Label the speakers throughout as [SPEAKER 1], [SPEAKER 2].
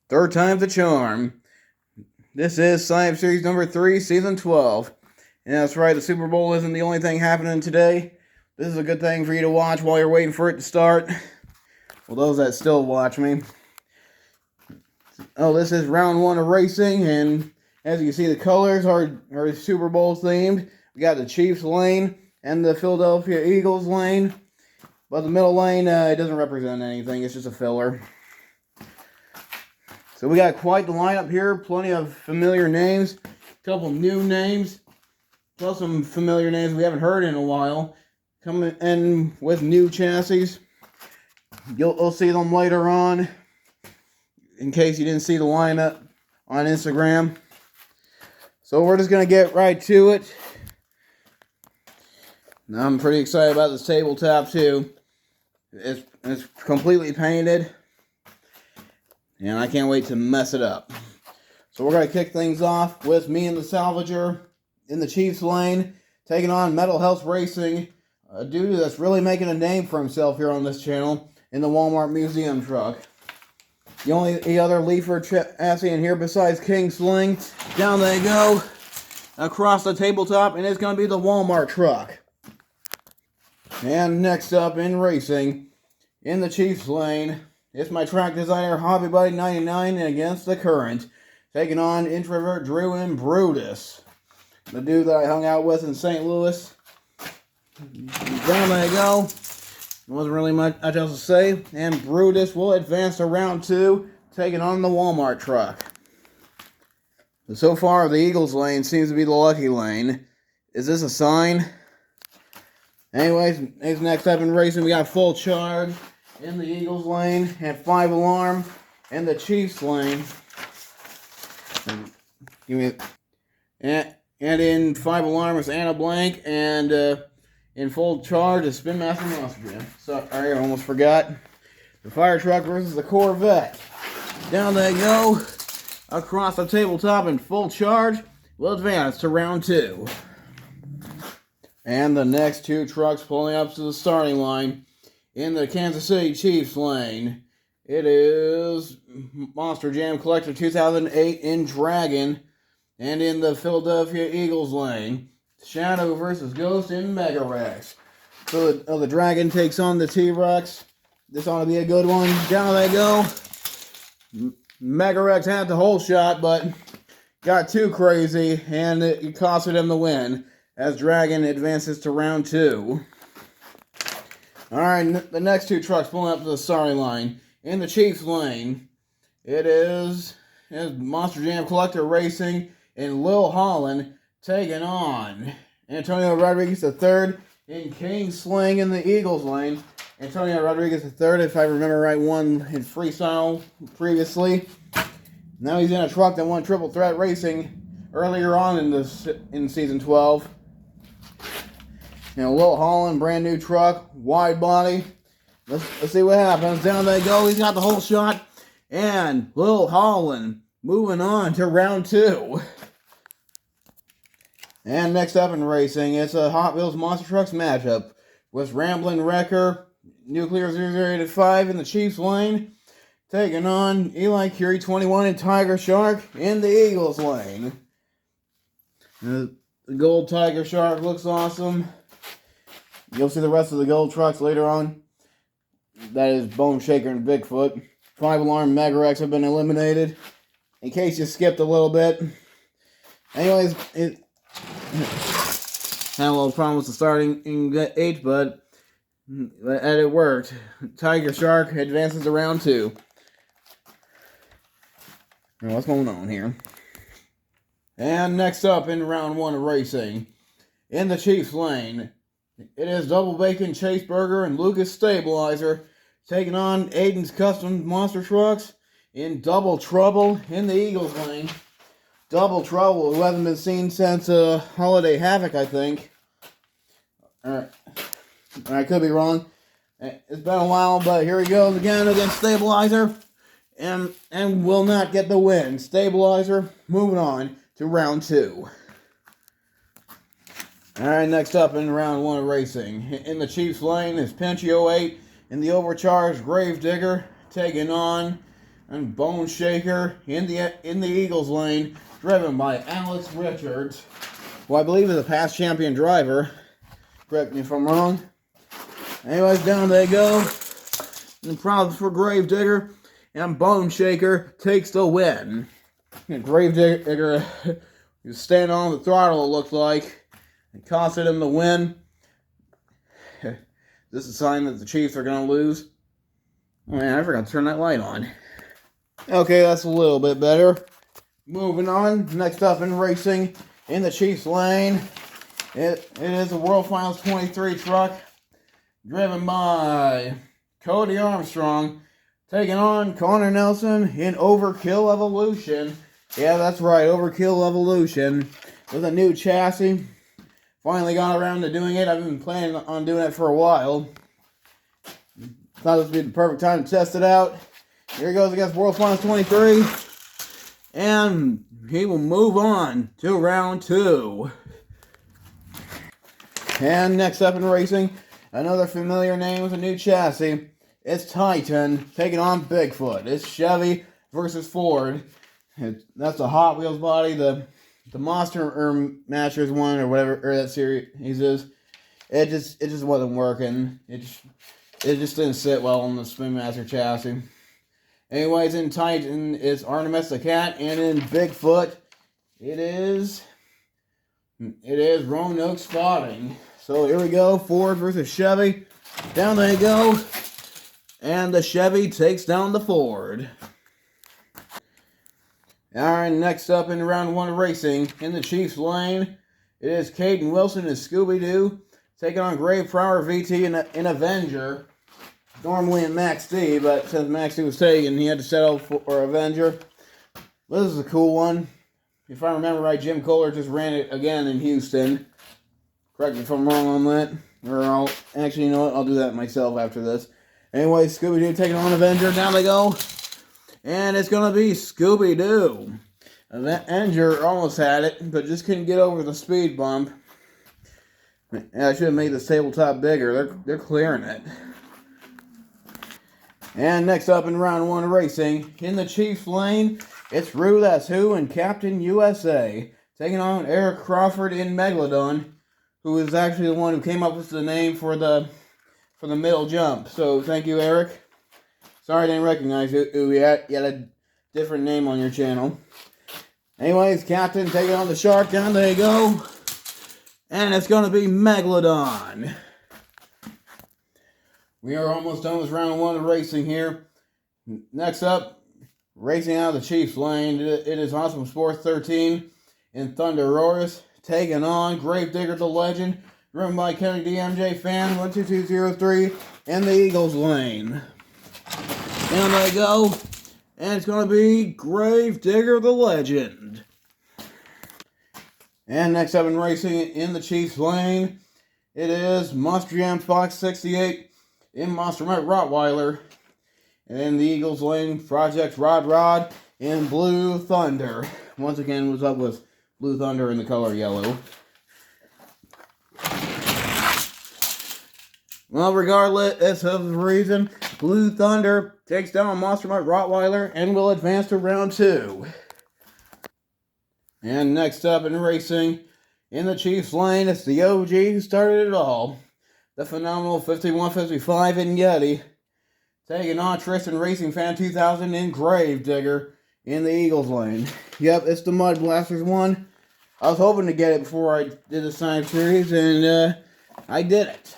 [SPEAKER 1] Third time's a charm. This is Science Series number 3, Season 12. And that's right, the Super Bowl isn't the only thing happening today. This is a good thing for you to watch while you're waiting for it to start. Well, those that still watch me. Oh, this is round 1 of racing, and as you can see, the colors are Super Bowl themed. We got the Chiefs lane and the Philadelphia Eagles lane. But the middle lane, it doesn't represent anything. It's just a filler. So we got quite the lineup here. Plenty of familiar names. A couple new names. Plus some familiar names we haven't heard in a while. Coming in with new chassis. You'll see them later on. In case you didn't see the lineup on Instagram. So we're just going to get right to it. Now I'm pretty excited about this tabletop too. It's completely painted. And I can't wait to mess it up. So we're going to kick things off with me and the Salvager in the Chiefs lane. Taking on Metal Health Racing. A dude that's really making a name for himself here on this channel. In the Walmart Museum truck. The only other leafer chassis in here besides King Sling. Down they go. Across the tabletop. And it's going to be the Walmart truck. And next up in racing. In the Chiefs lane. It's my track designer, Hobby Buddy 99, against the Current. Taking on Introvert Drew and Brutus. The dude that I hung out with in St. Louis. Down they go. Wasn't really much else to say. And Brutus will advance to round 2, taking on the Walmart truck. So far, the Eagles lane seems to be the lucky lane. Is this a sign? Anyways, next up in racing, we got Full Charge in the Eagles lane, and 5 Alarm in the Chiefs lane. And in 5 Alarm is Anna Blank, and in Full Charge is Spin Master Monster Jam. Sorry, I almost forgot. The fire truck versus the Corvette. Down they go. Across the tabletop in Full Charge. We'll advance to round 2. And the next 2 trucks pulling up to the starting line. In the Kansas City Chiefs lane, it is Monster Jam Collector 2008 in Dragon. And in the Philadelphia Eagles lane, Shadow versus Ghost in Mega Rex. So the Dragon takes on the T-Rex. This ought to be a good one. Down they go. Mega Rex had the whole shot, but got too crazy, and it costed him the win as Dragon advances to round 2. Alright, the next 2 trucks pulling up to the starting line. In the Chiefs lane, it is Monster Jam Collector Racing and Lil Holland taking on Antonio Rodriguez III in King Sling in the Eagles lane. Antonio Rodriguez III, if I remember right, won in freestyle previously. Now he's in a truck that won Triple Threat Racing earlier on in Season 12. Lil Holland, brand new truck, wide body. Let's see what happens. Down they go. He's got the whole shot. And Lil Holland moving on to round 2. And next up in racing, it's a Hot Wheels Monster Trucks matchup with Ramblin' Wrecker, Nuclear 0085 in the Chiefs lane, taking on Eli Curie 21 and Tiger Shark in the Eagles lane. The gold Tiger Shark looks awesome. You'll see the rest of the gold trucks later on. That is Bone Shaker and Bigfoot. 5 Alarm Mega Rex have been eliminated. In case you skipped a little bit. Anyways, it had a little problem with the starting in 8, but it worked. Tiger Shark advances to round 2. Now, what's going on here? And next up in round 1 of racing, in the Chiefs lane, it is Double Bacon Chase Burger and Lucas Stabilizer taking on Aiden's Custom Monster Trucks in Double Trouble in the Eagles lane. Double Trouble, who hasn't been seen since Holiday Havoc, I think. Alright, I could be wrong. It's been a while, but here he goes again against Stabilizer. And will not get the win. Stabilizer moving on to round 2. Alright, next up in round 1 of racing. In the Chiefs lane is Pinch 08 and the overcharged Gravedigger taking on and Bone Shaker in the Eagles lane, driven by Alex Richards, who I believe is a past champion driver. Correct me if I'm wrong. Anyways, down they go. And problems for Gravedigger, and Bone Shaker takes the win. And Gravedigger is standing on the throttle, it looked like, and costed him the win. This is a sign that the Chiefs are going to lose. Oh man, I forgot to turn that light on. Okay, that's a little bit better. Moving on, next up in racing, in the Chiefs lane, it is a World Finals 23 truck, driven by Cody Armstrong, taking on Connor Nelson in Overkill Evolution. Yeah, that's right, Overkill Evolution, with a new chassis. Finally got around to doing it. I've been planning on doing it for a while. Thought this would be the perfect time to test it out. Here he goes against World Finals 23. And he will move on to round 2. And next up in racing, another familiar name with a new chassis. It's Titan taking on Bigfoot. It's Chevy versus Ford. That's the Hot Wheels body, the Monster Masters one or whatever, or that series is. It just wasn't working. It just didn't sit well on the Spin Master chassis. Anyways, in Titan it's Artemis the Cat, and in Bigfoot it is Roanoke Spotting. So here we go, Ford versus Chevy. Down they go, and the Chevy takes down the Ford. Alright, next up in round 1 racing, in the Chiefs lane, it is Caden Wilson and Scooby-Doo taking on Grave Prowler VT in Avenger. Normally in Max D, but since Max D was taken, he had to settle for Avenger. This is a cool one. If I remember right, Jim Kohler just ran it again in Houston. Correct me if I'm wrong on that. Or I'll actually, you know what, I'll do that myself after this. Anyway, Scooby-Doo taking on Avenger. Down they go. And it's going to be Scooby-Doo. Avenger almost had it, but just couldn't get over the speed bump. I should have made this tabletop bigger. They're clearing it. And next up in round 1 racing, in the Chiefs lane, it's Rue That's Who and Captain USA taking on Eric Crawford in Megalodon, who is actually the one who came up with the name for the middle jump. So thank you, Eric. Sorry I didn't recognize you. You had a different name on your channel. Anyways, Captain taking on the Shark. Down they go. And it's going to be Megalodon. We are almost done with round 1 of racing here. Next up, racing out of the Chiefs lane, it is Awesome Sports 13 in Thunder Roars, taking on Gravedigger the Legend, driven by Kennedy DMJ Fan 12203 in the Eagles lane. Down they go, and it's going to be Gravedigger the Legend. And next up in racing in the Chiefs lane, it is Monster Jam Fox 68 in Monster Met Rottweiler. And in the Eagles lane, Project Rod in Blue Thunder. Once again, what's up with Blue Thunder in the color yellow. Well, regardless of the reason, Blue Thunder takes down Monster Met Rottweiler and will advance to round 2. And next up in racing, in the Chiefs lane, it's the OG who started it all. The phenomenal 5155 in Yeti, taking on Tristan Racing Fan 2000 in Gravedigger in the Eagles lane. Yep, it's the Mud Blasters one. I was hoping to get it before I did the sign series, and I did it.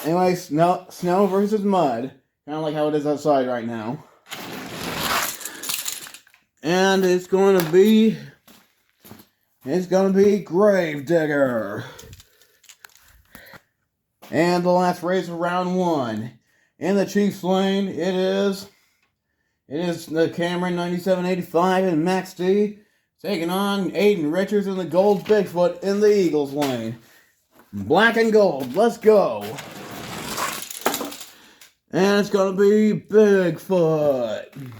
[SPEAKER 1] Anyway, snow versus mud. Kind of like how it is outside right now. And it's going to be Gravedigger. And the last race of round 1. In the Chiefs lane, it is the Cameron 9785 and Max D taking on Aiden Richards and the Gold Bigfoot in the Eagles lane. Black and gold, let's go. And it's going to be Bigfoot.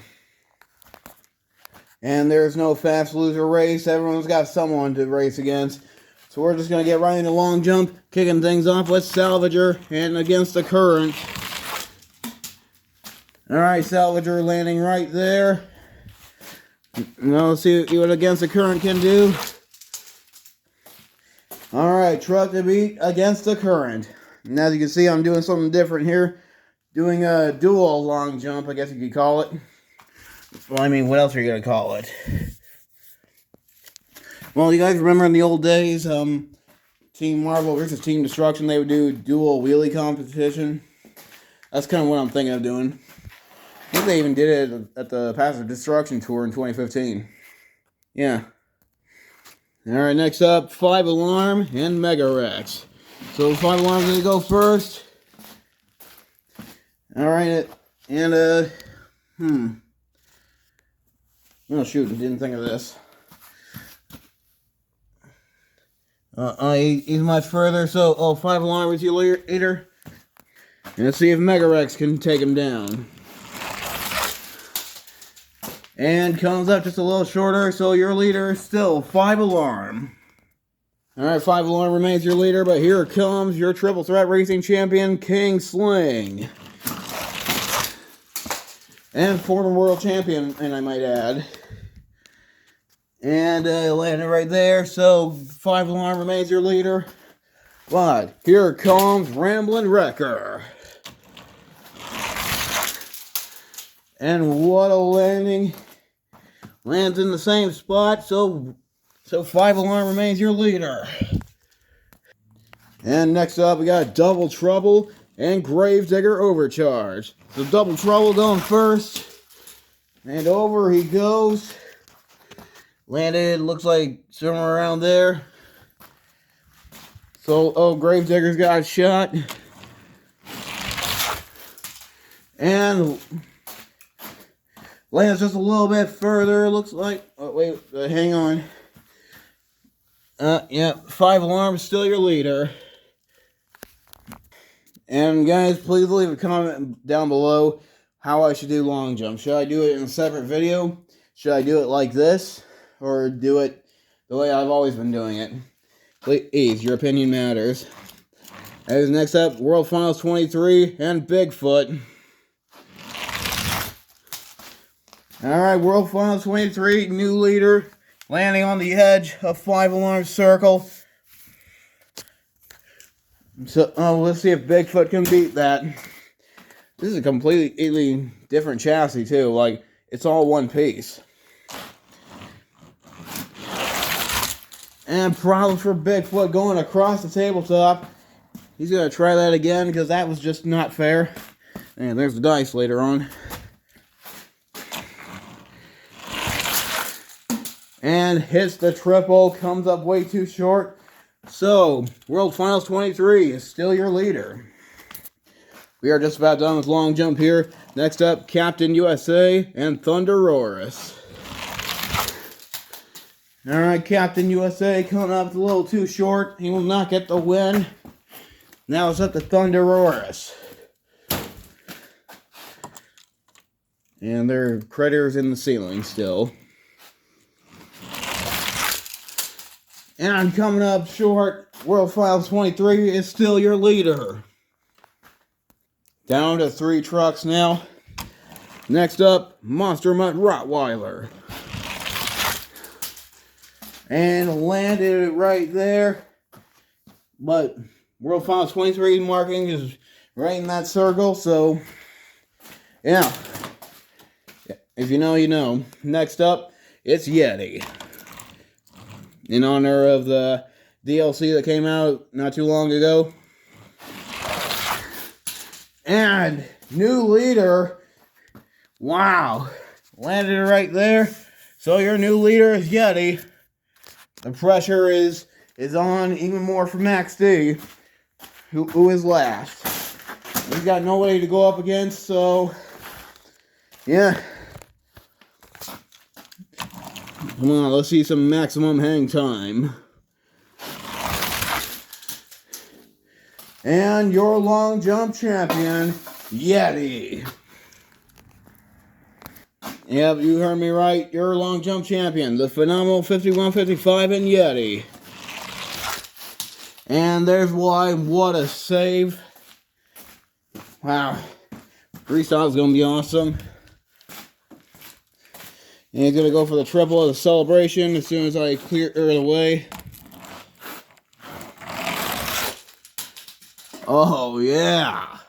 [SPEAKER 1] And there's no fast loser race. Everyone's got someone to race against. So we're just going to get right into long jump, kicking things off with Salvager and against the current. Alright, salvager landing right there. Now let's see what Against the Current can do. Alright, truck to beat Against the Current. And as you can see, I'm doing something different here. Doing a dual long jump, I guess you could call it. Well, I mean, what else are you going to call it? Well, you guys remember in the old days, Team Marvel versus Team Destruction, they would do dual wheelie competition. That's kind of what I'm thinking of doing. I think they even did it at the Passive Destruction Tour in 2015. Yeah. Alright, next up, 5 Alarm and Mega Rex. So 5 Alarm's going to go first. Alright, and oh shoot, I didn't think of this. He's much further, so 5 Alarm is your leader. And let's see if Mega Rex can take him down. And comes up just a little shorter, so your leader is still 5 Alarm. Alright, 5 Alarm remains your leader, but here comes your Triple Threat Racing Champion, King Sling. And former world champion, and I might add. And landed right there, so 5 Alarm remains your leader. But here comes Ramblin' Wrecker. And what a landing. Lands in the same spot, so 5 Alarm remains your leader. And next up, we got Double Trouble and Gravedigger Overcharge. So Double Trouble going first. And over he goes. Landed, looks like somewhere around there. So, Gravedigger's got a shot. And lands just a little bit further, looks like. Oh, wait, hang on. Yeah, 5 Alarm is still your leader. And guys, please leave a comment down below how I should do long jump. Should I do it in a separate video? Should I do it like this? Or do it the way I've always been doing it? Please, your opinion matters. As next up, World Finals 23 and Bigfoot. Alright, World Finals 23, new leader, landing on the edge of 5 Alarm circle. So, let's see if Bigfoot can beat that. This is a completely different chassis, too. Like, it's all one piece. And problems for Bigfoot going across the tabletop. He's going to try that again because that was just not fair. And there's the dice later on. And hits the triple, comes up way too short. So, World Finals 23 is still your leader. We are just about done with long jump here. Next up, Captain USA and Thunderosaurus. Alright, Captain USA coming up a little too short. He will not get the win. Now it's up to Thunderosaurus. And there are critters in the ceiling still. And coming up short, World Finals 23 is still your leader. Down to 3 trucks now. Next up, Monster Mutt Rottweiler. And landed it right there. But World Finals 23 marking is right in that circle, so yeah. If you know, you know. Next up, it's Yeti. In honor of the DLC that came out not too long ago. And new leader. Wow. Landed it right there. So your new leader is Yeti. The pressure is on even more for Max D, who is last. He's got nobody to go up against, so yeah. Come on, let's see some maximum hang time. And your long jump champion, Yeti. Yep, you heard me right. Your long jump champion, the phenomenal 5155 and Yeti. And there's why. What a save. Wow. Restock is going to be awesome. And he's going to go for the triple of the celebration as soon as I clear it away. Oh, yeah.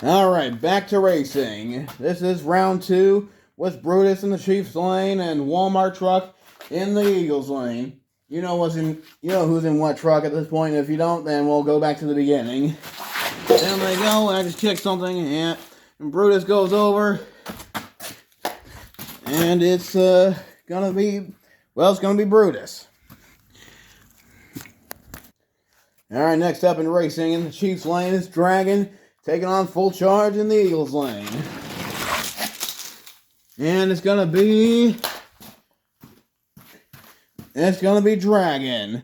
[SPEAKER 1] Alright, back to racing. This is round 2 with Brutus in the Chiefs lane and Walmart truck in the Eagles lane. You know who's in what truck at this point. If you don't, then we'll go back to the beginning. There they go. I just kicked something, and Brutus goes over. And it's gonna be Brutus. Alright, next up in racing in the Chiefs lane is Dragon taking on Full Charge in the Eagles lane. And it's gonna be Dragon.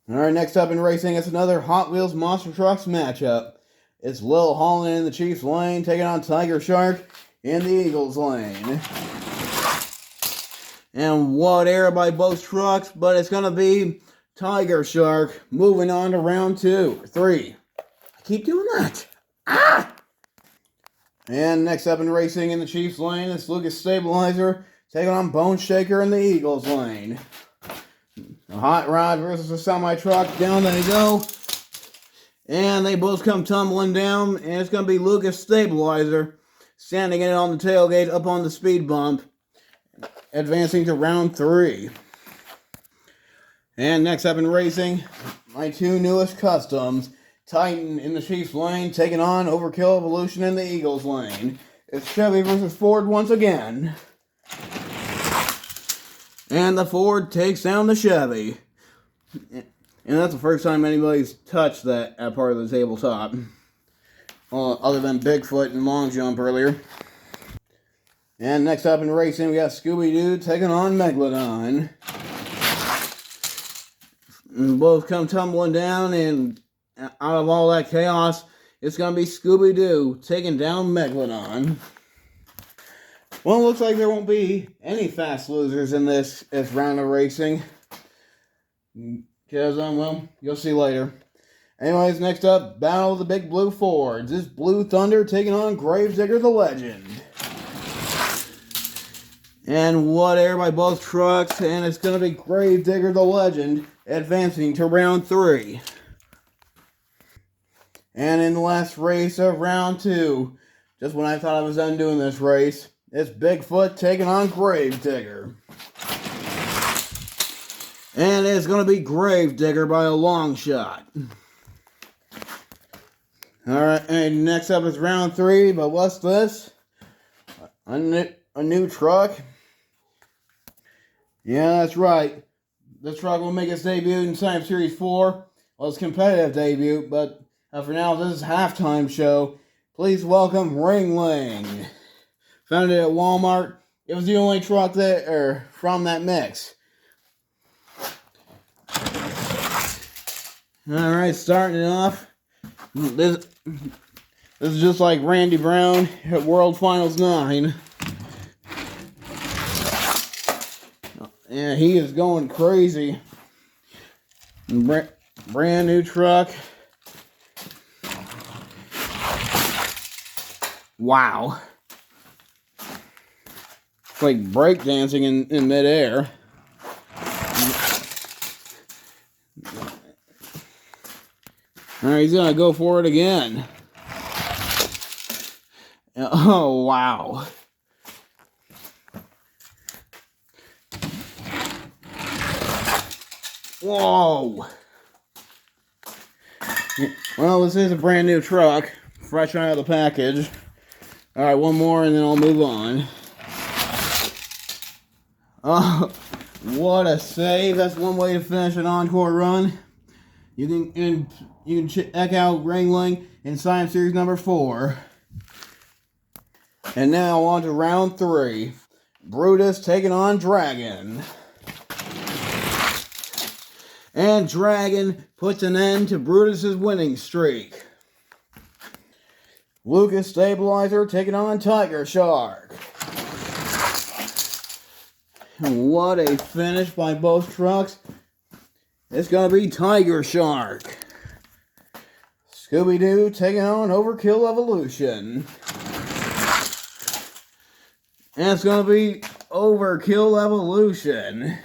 [SPEAKER 1] Alright, next up in racing, it's another Hot Wheels Monster Trucks matchup. It's Lil Holland in the Chiefs lane taking on Tiger Shark in the Eagles lane. And what error by both trucks, but it's going to be Tiger Shark moving on to round 3. I keep doing that. Ah! And next up in racing in the Chiefs lane, it's Lucas Stabilizer taking on Bone Shaker in the Eagles lane. A hot rod versus a semi-truck. Down they go. And they both come tumbling down. And it's going to be Lucas Stabilizer standing in it on the tailgate up on the speed bump. Advancing to round 3. And next up in racing, my 2 newest customs. Titan in the Chiefs lane taking on Overkill Evolution in the Eagles lane. It's Chevy versus Ford once again. And the Ford takes down the Chevy. And that's the first time anybody's touched that part of the tabletop. Other than Bigfoot and Long Jump earlier. And next up in racing, we got Scooby-Doo taking on Megalodon. And both come tumbling down, and out of all that chaos, it's going to be Scooby-Doo taking down Megalodon. Well, it looks like there won't be any fast losers in this round of racing. Because, well, you'll see later. Anyways, next up, Battle of the Big Blue Fords. This Blue Thunder taking on Gravedigger the Legend. And what air by both trucks, and it's going to be Gravedigger the Legend advancing to round 3. And in the last race of round 2, just when I thought I was done doing this race, it's Bigfoot taking on Gravedigger. And it's going to be Gravedigger by a long shot. Alright, and next up is round 3, but what's this? A new truck? Yeah, that's right. This truck will make its debut in Time Series 4. Well, it's competitive debut, but for now, this is halftime show. Please welcome Ringling. Found it at Walmart. It was the only truck from that mix. Alright, starting it off. This is just like Randy Brown at World Finals 9. Yeah, he is going crazy. Brand new truck. Wow. It's like breakdancing in midair. Alright, he's gonna go for it again. Oh, wow. Whoa. Well, this is a brand new truck. Fresh out of the package. Alright, one more and then I'll move on. Oh, what a save. That's one way to finish an encore run. You can check out Ringling in Science Series number 4. And now on to round 3. Brutus taking on Dragon. And Dragon puts an end to Brutus's winning streak. Lucas Stabilizer taking on Tiger Shark. And what a finish by both trucks. It's going to be Tiger Shark. Scooby-Doo taking on Overkill Evolution. And it's going to be Overkill Evolution.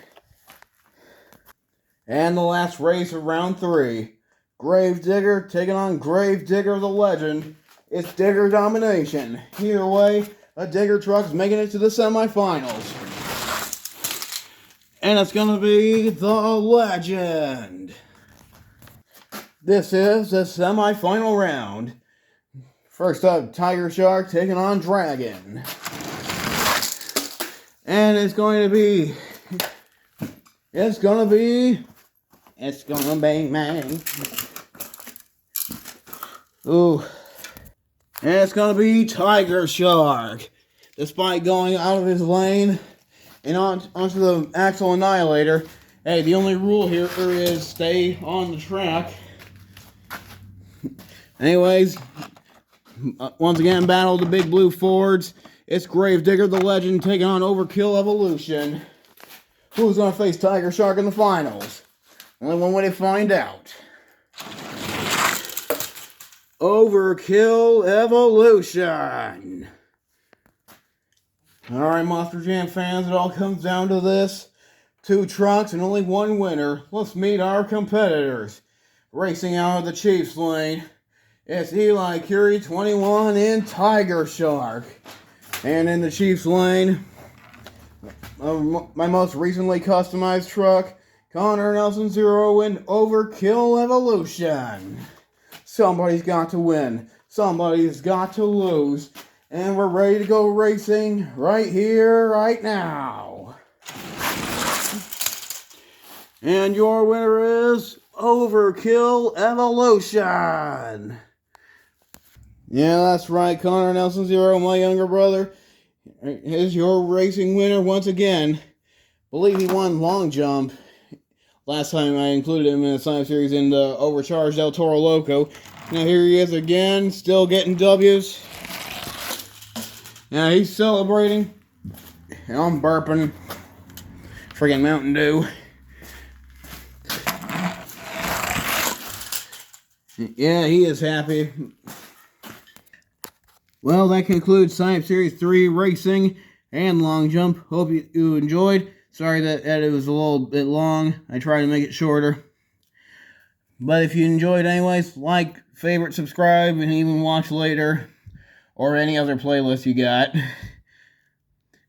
[SPEAKER 1] And the last race of round 3. Gravedigger taking on Gravedigger the Legend. It's Digger domination. Either way, a Digger truck's making it to the semifinals. And it's going to be the Legend. This is the semifinal round. First up, Tiger Shark taking on Dragon. And it's going to be bang bang. Ooh. And it's going to be Tiger Shark. Despite going out of his lane and onto the Axle Annihilator. Hey, the only rule here is stay on the track. Anyways, once again, battle of the big blue Fords. It's Gravedigger the Legend taking on Overkill Evolution. Who's going to face Tiger Shark in the finals? Only one way to find out. Overkill Evolution. Alright, Monster Jam fans, it all comes down to this. 2 trucks and only 1 winner. Let's meet our competitors. Racing out of the Chiefs lane, it's Eli Curie 21 in Tiger Shark. And in the Chiefs lane, my most recently customized truck, Connor Nelson Zero in Overkill Evolution. Somebody's got to win. Somebody's got to lose. And we're ready to go racing right here, right now. And your winner is Overkill Evolution. Yeah, that's right, Connor Nelson Zero, my younger brother, is your racing winner once again. Believe he won long jump. Last time I included him in the Science Series in the Overcharged El Toro Loco. Now here he is again, still getting W's. Yeah, he's celebrating. And I'm burping. Friggin' Mountain Dew. Yeah, he is happy. Well, that concludes Science Series 3 Racing and Long Jump. Hope you enjoyed. Sorry that it was a little bit long. I tried to make it shorter. But if you enjoyed anyways, like, favorite, subscribe, and even watch later. Or any other playlist you got.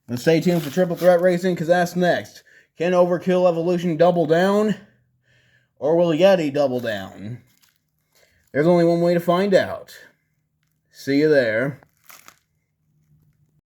[SPEAKER 1] And stay tuned for Triple Threat Racing, because that's next. Can Overkill Evolution double down? Or will Yeti double down? There's only one way to find out. See you there.